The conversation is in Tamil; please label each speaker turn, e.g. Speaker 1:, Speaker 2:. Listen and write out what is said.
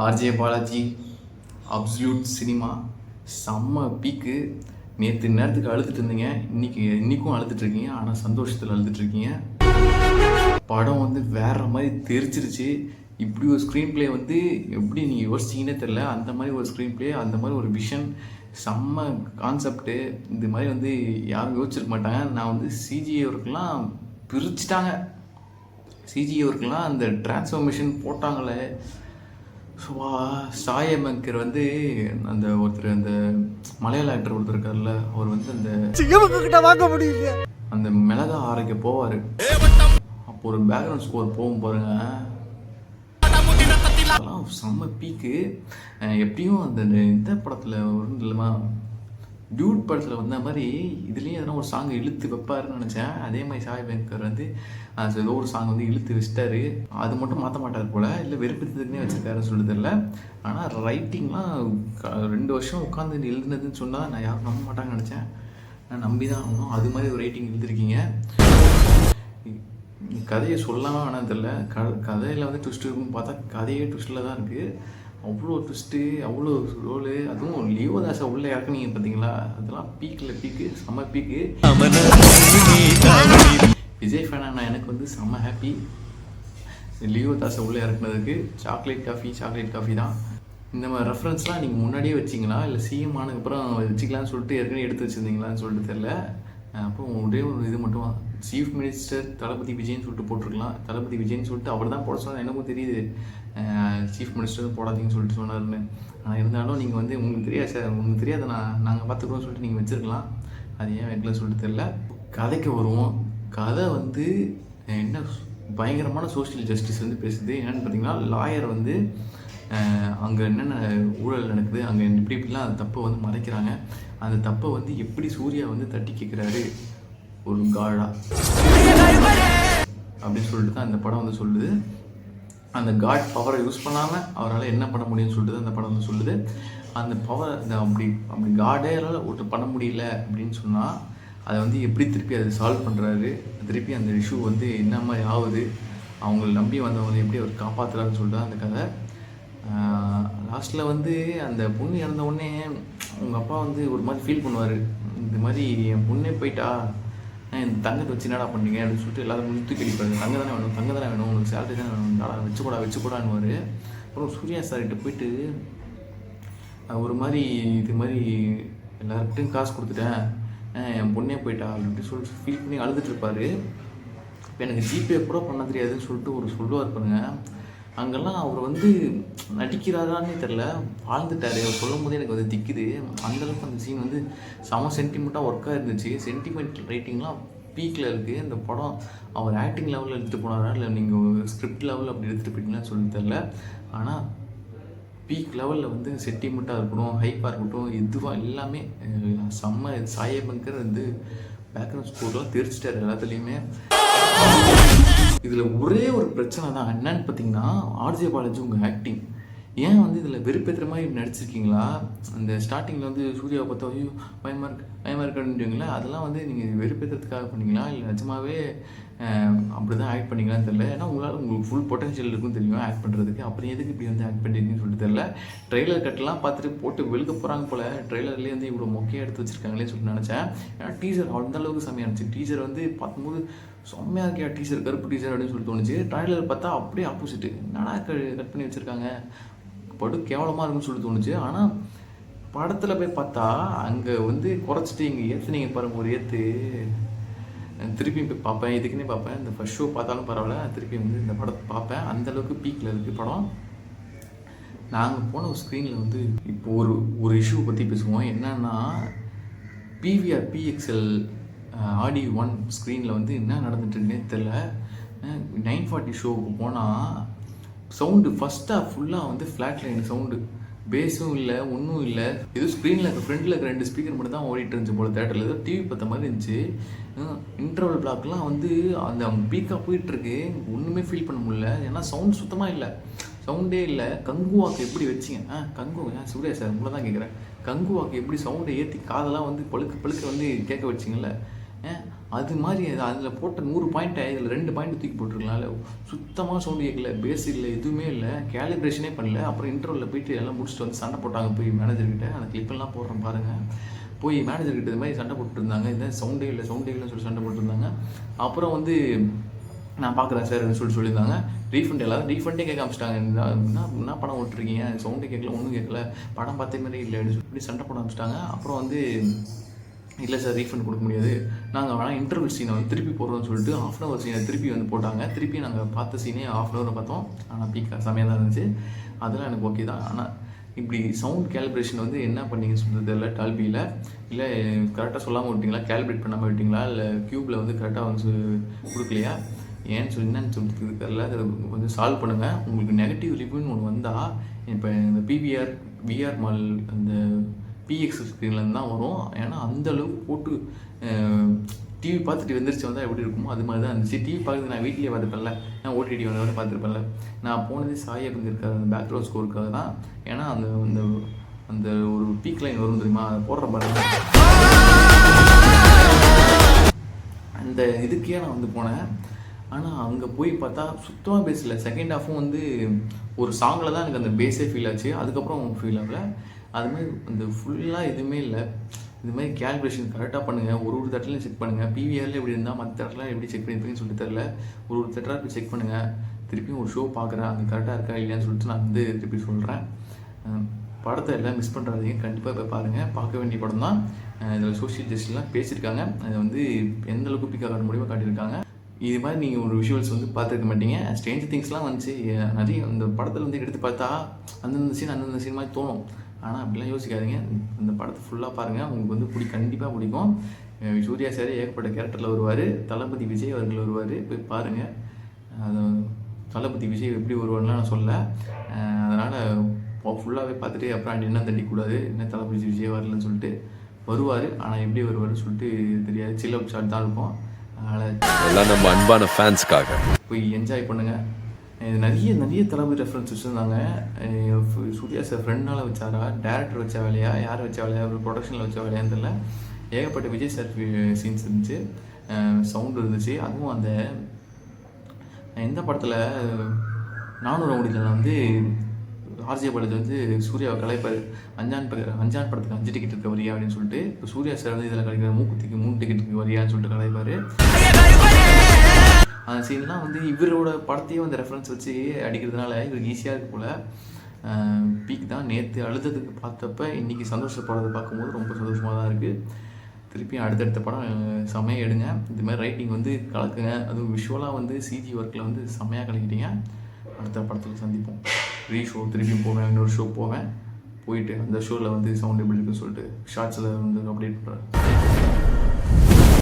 Speaker 1: ஆர்ஜே பாலாஜி அப்சல்யூட் சினிமா செம்ம பீக்கு. நேரத்துக்கு அழுதுட்டு இருந்தீங்க, இன்றைக்கும் அழுதுட்ருக்கீங்க. ஆனால் சந்தோஷத்தில் அழுதுட்ருக்கீங்க. படம் வந்து வேறு மாதிரி தெரிச்சிருச்சு. இப்படி ஒரு ஸ்க்ரீன் ப்ளே வந்து எப்படி நீங்கள் யோசிச்சிங்கன்னே தெரில. அந்த மாதிரி ஒரு ஸ்க்ரீன் ப்ளே, அந்த மாதிரி ஒரு விஷன், செம்ம கான்செப்ட்டு. இந்த மாதிரி வந்து யாரும் யோசிச்சிருக்க மாட்டாங்க. நான் வந்து சிஜிஐ ஒர்க்கெலாம் பிரிச்சுட்டாங்க. சிஜிஐ ஒர்க்கெலாம் அந்த டிரான்ஸ்ஃபர்மேஷன் போட்டாங்களே. சாயமங்கர் வந்து அந்த ஒருத்தர், அந்த மலையாள ஆக்டர் ஒருத்தர் இருக்கார்ல, அவர் வந்து அந்த வாங்க முடியல அந்த மிளகா ஆரைக்க போவார். அப்போ ஒரு பேக்ரவுண்ட் ஸ்கோர் போகும் பாருங்க, அதெல்லாம் செம்ம பீக்கு. எப்படியும் அந்த இந்த படத்தில் வரும் இல்லைமா, டியூட் படத்தில் வந்த மாதிரி இதுலேயும் எதனா ஒரு சாங் இழுத்து வைப்பாருன்னு நினச்சேன். அதே மாதிரி சாயமங்கர் வந்து ஏதோ ஒரு சாங் வந்து இழுத்து வச்சிட்டாரு. அது மட்டும் மாற்ற மாட்டார் போல், இல்லை வெறுப்பித்ததுக்குன்னே வச்சுருக்காருன்னு சொல்லி தெரியல. ஆனால் ரைட்டிங்லாம் 2 வருஷம் உட்காந்து எழுதுனதுன்னு சொன்னால் நான் யாரும் நம்ப மாட்டாங்கன்னு நினச்சேன். நான் நம்பி தான் ஆகணும். அது மாதிரி ஒரு ரைட்டிங் எழுதிருக்கீங்க. கதையை சொல்லாமல் வேணாம் தெரில. கதையில் வந்து ட்விஸ்ட் இருக்குன்னு பார்த்தா கதையே ட்விஸ்ட்டில் தான் இருக்குது. அவ்வளோ ட்விஸ்ட்டு, அவ்வளோ ரோலு, அதுவும் லியோதாஸை உள்ளே இறக்குனீங்க பார்த்தீங்களா, அதெல்லாம் பீக்கில் பீக்கு, செம்ம பீக்கு. விஜய் ஃபேனாக எனக்கு வந்து செம்ம ஹாப்பி லியோதாஸை உள்ளே இறக்குனதுக்கு. சாக்லேட் காஃபி தான். இந்த மாதிரி ரெஃபரன்ஸ்லாம் நீங்கள் முன்னாடியே வச்சிங்களா, இல்லை சிஎம் ஆனதுக்கப்புறம் வச்சுக்கலான்னு சொல்லிட்டு ஏற்கனவே எடுத்து வச்சுருந்தீங்களான்னு சொல்லிட்டு தெரில. அப்புறம் ஒரே ஒரு இது மட்டும், சீஃப் மினிஸ்டர் தளபதி விஜய்ன்னு சொல்லிட்டு போட்டிருக்கலாம். தளபதி விஜய்ன்னு சொல்லிட்டு அவர் தான் போட சொன்னார். எனக்கும் தெரியுது சீஃப் மினிஸ்டர் போடாதீங்கன்னு சொல்லிட்டு சொன்னார்னு. ஆனால் இருந்தாலும் நீங்கள் வந்து உங்களுக்கு தெரியாது சார், உங்களுக்கு தெரியாது, நாங்கள் பார்த்துக்குறோம் சொல்லிட்டு நீங்கள் வச்சுருக்கலாம். அது ஏன் வைக்கலன்னு சொல்லிட்டு தெரில. கதைக்கு வருவோம். கதை வந்து என்ன பயங்கரமான சோஷியல் ஜஸ்டிஸ் வந்து பேசுது. என்னென்னு பார்த்தீங்கன்னா, லாயர் வந்து அங்கே என்னென்ன ஊழல் நடக்குது, அங்கே இப்படிலாம் அந்த தப்பை வந்து மறைக்கிறாங்க. அந்த தப்பை வந்து எப்படி சூர்யா வந்து தட்டி கேட்குறாரு ஒரு காடா அப்படின்னு சொல்லிட்டு தான் அந்த படம் வந்து சொல்லுது. அந்த காட் பவரை யூஸ் பண்ணாமல் அவரால் என்ன பண்ண முடியும்னு சொல்லிட்டு அந்த படம் வந்து சொல்லுது. அந்த பவர் அப்படி காடே ஒருத்தர் பண்ண முடியல அப்படின்னு சொன்னால் அதை வந்து எப்படி திருப்பி அதை சால்வ் பண்ணுறாரு, திருப்பி அந்த இஷ்யூ வந்து என்ன மாதிரி ஆகுது, அவங்களை நம்பி வந்தவங்களை எப்படி அவர் காப்பாற்றுறாருன்னு சொல்லிட்டு தான் அந்த கதை. லாஸ்ட்டில் வந்து அந்த பொண்ணு இறந்த உடனே உங்கள் அப்பா வந்து ஒரு மாதிரி ஃபீல் பண்ணுவார். இந்த மாதிரி என் பொண்ணே போயிட்டா, என் தங்கத்தை வச்சு என்னடா பண்ணீங்க அப்படின்னு சொல்லிட்டு எல்லாரும் முழுத்து கேள்விப்படுறாங்க. தங்க தானே வேணும், உனக்கு சேலரி தானே வேணும், வச்சுக்கூடான்னுவார். அப்புறம் சூர்யா சார்கிட்ட போயிட்டு ஒரு மாதிரி இது மாதிரி எல்லாருக்கிட்டையும் காசு கொடுத்துட்டேன், என் பொண்ணே போயிட்டா அப்படின்னு சொல்லிட்டு ஃபீல் பண்ணி அழுதுட்டுருப்பார். இப்போ எனக்கு ஜிபே கூட பண்ண தெரியாதுன்னு சொல்லிட்டு ஒரு சொல்லுவார் பாருங்க. அங்கெல்லாம் அவர் வந்து நடிக்கிறாரான்னே தெரில, வாழ்ந்துட்டார். அவர் சொல்லும் போது எனக்கு வந்து திக்குது. அந்தளவுக்கு அந்த சீன் வந்து செம சென்டிமெண்ட்டாக ஒர்க்காக இருந்துச்சு. சென்டிமெண்ட் ரைட்டிங்லாம் பீக்கில் இருக்குது. இந்த படம் அவர் ஆக்டிங் லெவலில் எடுத்துகிட்டு போனாரா, இல்லை நீங்கள் ஸ்கிரிப்ட் லெவலில் அப்படி எடுத்துகிட்டு போயிட்டீங்கன்னு சொல்லி தெரில. ஆனால் பீக் லெவலில் வந்து சென்டிமெண்ட்டாக இருக்கட்டும், ஹைப்பாக இருக்கட்டும், எதுவாக எல்லாமே செம்ம. சாயமங்கர் வந்து பேக்ரவுண்ட் ஸ்கோர்லாம் தெரிச்சிட்டார் எல்லாத்துலேயுமே. இதில் ஒரே ஒரு பிரச்சனை தான் என்னன்னு பார்த்தீங்கன்னா, ஆர்ஜே பாலாஜி உங்கள் ஆக்டிங். ஏன் வந்து இதில் வெறுப்பேற்றுற மாதிரி நடிச்சிருக்கீங்களா? அந்த ஸ்டார்டிங்கில் வந்து சூர்யாவை பார்த்தா ஐயோ பயமாக இருக்குன்றீங்களா, அதெல்லாம் வந்து நீங்கள் வெறுப்பேற்றுறதுக்காக பண்ணீங்களா, இல்லை நிஜமாவே அப்படி தான் ஆக்ட் பண்ணிங்களான்னு தெரில. ஏன்னா உங்களுக்கு ஃபுல் பொட்டன்ஷியல் இருக்குன்னு தெரியும் ஆக்ட் பண்ணுறதுக்கு. அப்புறம் எதுக்கு இப்படி வந்து ஆக்ட் பண்ணிருக்கீங்கன்னு சொல்லிட்டு தெரில. ட்ரெய்லர் கட்டெல்லாம் பார்த்துட்டு போட்டு வெளுக்க போகிறாங்க போல். ட்ரெய்லர்லேயே வந்து இவ்வளோ மொக்கையாக எடுத்து வச்சுருக்காங்களே சொல்லிட்டு நினச்சேன். ஏன்னா டீசர் அந்தளவுக்கு செம்மையாக இருந்துச்சு. டீசர் வந்து பார்க்கும்போது செம்மையாக இருக்கியா டீசர், கருப்பு டீசர் அப்படின்னு சொல்லிட்டு தோணுச்சு. ட்ரெய்லர் பார்த்தா அப்படியே ஆப்போசிட்டு, என்னடா கட் பண்ணி வச்சுருக்காங்க, படம் கேவலமாக இருக்குன்னு சொல்லி தோணுச்சு. ஆனால் படத்தில் போய் பார்த்தா அங்கே வந்து குறைச்சிட்டு இங்கே ஏற்றுனீங்க பாருங்கள், ஒரு ஏற்று. திருப்பி போய் பார்ப்பேன், இதுக்குன்னே பார்ப்பேன். இந்த ஃபர்ஸ்ட் ஷோ பார்த்தாலும் பரவாயில்ல, திருப்பி வந்து இந்த படத்தை பார்ப்பேன். அந்தளவுக்கு பீக்கில் இருக்குது படம். நாங்கள் போன ஒரு ஸ்க்ரீனில் வந்து இப்போ ஒரு இஷ்யூ பற்றி பேசுவோம். என்னன்னா, பிவிஆர் பிஎக்ஸ்எல் ஆடி 1 ஸ்க்ரீனில் வந்து என்ன நடந்துட்டுருக்குன்னே தெரில. 940 ஷோவுக்கு போனால் சவுண்டு ஃபஸ்ட் ஹாஃப் ஃபுல்லாக வந்து ஃப்ளாட் லைன் சவுண்டு, பேஸும் இல்லை, ஒன்றும் இல்லை. ஏதோ ஸ்க்ரீனில் ஃப்ரண்டில் இருக்க 2 ஸ்பீக்கர் மட்டும் தான் ஓடிட்டு இருந்துச்சு போல். தேட்டரில் ஏதோ டிவி பார்த்த மாதிரி இருந்துச்சு. இன்டர்வல் பிளாக்லாம் வந்து அந்த பீக்காக போயிட்டுருக்கு, ஒன்றுமே ஃபீல் பண்ண முடியல. ஏன்னா சவுண்ட் சுத்தமாக இல்லை, சவுண்டே இல்லை. கங்குவாக்கு எப்படி வச்சிங்க? கங்கு சூர்யா சார் உங்களை தான் கேட்குறேன். கங்குவாக்கு எப்படி சவுண்டை ஏற்றி காதெல்லாம் வந்து பழுக்க வந்து கேட்க வச்சிங்கல்ல, அது மாதிரி அதில் போட்ட 100 பாயிண்ட்டை இதில் 2 பாயிண்ட் தூக்கி போட்டிருக்கலாம்ல. சுத்தமாக சவுண்டு கேட்கல, பேஸ் இல்லை, எதுவுமே இல்லை, கேலிப்ரேஷனே பண்ணல. அப்புறம் இன்டர்வலில் போயிட்டு எல்லாம் முடிச்சுட்டு வந்து சண்டை போட்டாங்க போய் மேனேஜர்கிட்ட. அந்த கிளிப்பெல்லாம் போடுறேன் பாருங்கள். போய் மேனேஜர்கிட்ட இது மாதிரி சண்டை போட்டுருந்தாங்க, இந்த சவுண்டே இல்லைன்னு சொல்லி சண்டை போட்டுருந்தாங்க. அப்புறம் வந்து நான் பார்க்குறேன் சார் சொல்லியிருந்தாங்க. ரீஃபண்ட் எல்லாரும் ரீஃபண்டே கேட்க ஆரம்பிச்சிட்டாங்க. என்ன படம் ஓட்டுருக்கீங்க, சவுண்டே கேட்கல, ஒன்றும் கேட்கல, படம் பார்த்தே மாதிரி இல்லை அப்படின்னு சொல்லி சண்டை போட ஆரம்பிச்சிட்டாங்க. அப்புறம் வந்து இல்லை சார் ரீஃபண்ட் கொடுக்க முடியாது, நாங்கள் வேணால் இன்டர்வல் சீனை வந்து திருப்பி போடுறோம்னு சொல்லிட்டு 1/2 hour சீனை திருப்பி வந்து போட்டாங்க. திருப்பி நாங்கள் பார்த்த சீனே 1/2 hour பார்த்தோம். ஆனால் பீக்காக செமையாக தான் இருந்துச்சு. அதெல்லாம் எனக்கு ஓகே தான். ஆனால் இப்படி சவுண்ட் கேலிப்ரேஷன் வந்து என்ன பண்ணிங்கன்னு சொல்கிறது இல்லை. டால்பியில் இல்லை கரெக்டாக சொல்லாமல் விட்டிங்களா, கேலிப்ரேட் பண்ணாமல் விட்டிங்களா, இல்லை க்யூப்பில் வந்து கரெக்டாக வந்து கொடுக்கலையா, ஏன்னு சொல்லி என்னன்னு சொல்லிட்டு தெரியல. அதை வந்து சால்வ் பண்ணுங்கள். உங்களுக்கு நெகட்டிவ் ரிவ்யூன்னு ஒன்று வந்தால் இப்போ இந்த பிவிஆர் விஆர் மால் அந்த பிஎக்ஸ் ஸ்க்ரீன்லேருந்து தான் வரும். ஏன்னா அந்தளவுக்கு போட்டு டிவி பார்த்துட்டு வந்துருச்சு வந்தால் எப்படி இருக்குமோ அது மாதிரி தான் இருந்துச்சு. டிவி பார்க்குறது நான் வீட்லேயே பார்த்துப்பேன்ல, நான் ஓடிடி வந்தவரை பார்த்துருப்பேன்ல. நான் போனது சாயை இருக்காது அந்த பேக்ரவுண்ட் ஸ்கோருக்காக தான். ஏன்னா அந்த அந்த அந்த ஒரு பீக் லைன் வரும் தெரியுமா, அதை போடுற பாருங்க. அந்த இதுக்கே நான் வந்து போனேன். ஆனால் அங்கே போய் பார்த்தா சுத்தமாக பேசல. செகண்ட் ஹாஃபும் வந்து ஒரு சாங்கில் தான் எனக்கு அந்த பேஸே ஃபீல் ஆச்சு. அதுக்கப்புறம் ஃபீல் ஆகலை. அதுமாதிரி அந்த ஃபுல்லாக எதுவுமே இல்லை. இதுமாதிரி கேல்குலேஷன் கரெக்டாக பண்ணுங்கள். ஒரு தட்டிலையும் செக் பண்ணுங்கள். பிவிஆரில் எப்படி இருந்தால் மற்ற தட்டில் எப்படி செக் பண்ணியிருப்பீங்கன்னு சொல்லிட்டு தெரில. ஒரு தட்டாக போய் செக் பண்ணுங்கள். திருப்பியும் ஒரு ஷோ பார்க்குறேன், அது கரெக்டாக இருக்கா இல்லையான்னு சொல்லிட்டு நான் வந்து திருப்பி சொல்கிறேன். படத்தை எல்லாம் மிஸ் பண்ணுறாதீங்க, கண்டிப்பாக போய் பாருங்கள். பார்க்க வேண்டிய படம் தான். இதில் சோஷியல் ஜஸ்டிஸ்லாம் பேசியிருக்காங்க. அதை வந்து எந்தளவுக்கு பிக்காக காட்ட முடியுமோ காட்டியிருக்காங்க. இது மாதிரி நீங்கள் ஒரு விஷுவல்ஸ் வந்து பார்த்துருக்க மாட்டீங்க. ஸ்ட்ரேஞ்சர் திங்ஸ்லாம் வந்துச்சு நிறைய அந்த படத்தில் வந்து எடுத்து பார்த்தா அந்தந்த சீன் மாதிரி தோணும். ஆனால் அப்படிலாம் யோசிக்காதீங்க. அந்த படத்தை ஃபுல்லாக பாருங்கள், உங்களுக்கு வந்து கண்டிப்பாக பிடிக்கும். சூர்யா சார் ஏகப்பட்ட கேரக்டரில் வருவார். தளபதி விஜய் அவர்கள் வருவார், போய் பாருங்கள். அது தளபதி விஜய் எப்படி வருவார்லாம் நான் சொல்ல. அதனால் ஃபுல்லாகவே பார்த்துட்டு அப்புறம் என்ன தண்டிக்கூடாது, என்ன தளபதி விஜய் வரலன்னு சொல்லிட்டு வருவார். ஆனால் எப்படி வருவார்னு சொல்லிட்டு தெரியாது, சில ஷாட் தான் இருக்கும். அதனால் நம்ம அன்பான ஃபேன்ஸ்க்காக போய் என்ஜாய் பண்ணுங்கள். இது நிறைய தளபதி ரெஃபரன்ஸ் வச்சுருந்தாங்க. சூர்யா சார் ஃப்ரெண்டால் வச்சாரா, டேரக்டர் வச்ச வேலையா, யார் வச்ச வேலையா, ஒரு ப்ரொடக்ஷனில் வச்ச வேலையான்னு தெரியல. ஏகப்பட்ட விஜய் சார் சீன்ஸ் இருந்துச்சு, சவுண்டு இருந்துச்சு. அதுவும் அந்த எந்த படத்தில் 400 ஓடியில் வந்து ஆர்ஜே பாலாஜி வந்து சூர்யாவை கலைப்பார். அஞ்சான் படத்துக்கு 5 டிக்கெட் இருக்க வரியா அப்படின்னு சொல்லிட்டு. இப்போ சூர்யா சார் வந்து இதில் கலைக்கிற மூக்குத்திக்கு 3 டிக்கெட் இருக்கு வரியான்னு சொல்லிட்டு கலைப்பார். அந்த சீன்லாம் வந்து இவரோட படத்தையும் அந்த ரெஃபரன்ஸ் வச்சு அடிக்கிறதுனால இவருக்கு ஈஸியாக இருக்கு போல். பீக் தான். நேற்று அழுததுக்கு பார்த்தப்ப இன்றைக்கி சந்தோஷப்படுறதை பார்க்கும்போது ரொம்ப சந்தோஷமாக தான் இருக்குது. திருப்பியும் அடுத்தடுத்த படம் செம்மையாக எடுங்க. இந்த மாதிரி ரைட்டிங் வந்து கலக்குங்க. அதுவும் விஷுவலாக வந்து சிஜி ஒர்க்கில் வந்து செம்மையாக கலக்கிட்டீங்க. அடுத்த படத்தில் சந்திப்போம். ஷோ திருப்பியும் போவேன், இன்னொரு ஷோ போயிட்டு அந்த ஷோவில் வந்து சவுண்ட் எப்படி இருக்குன்னு சொல்லிட்டு ஷார்ட்ஸில் வந்து அப்டேட் பண்ணுறேன்.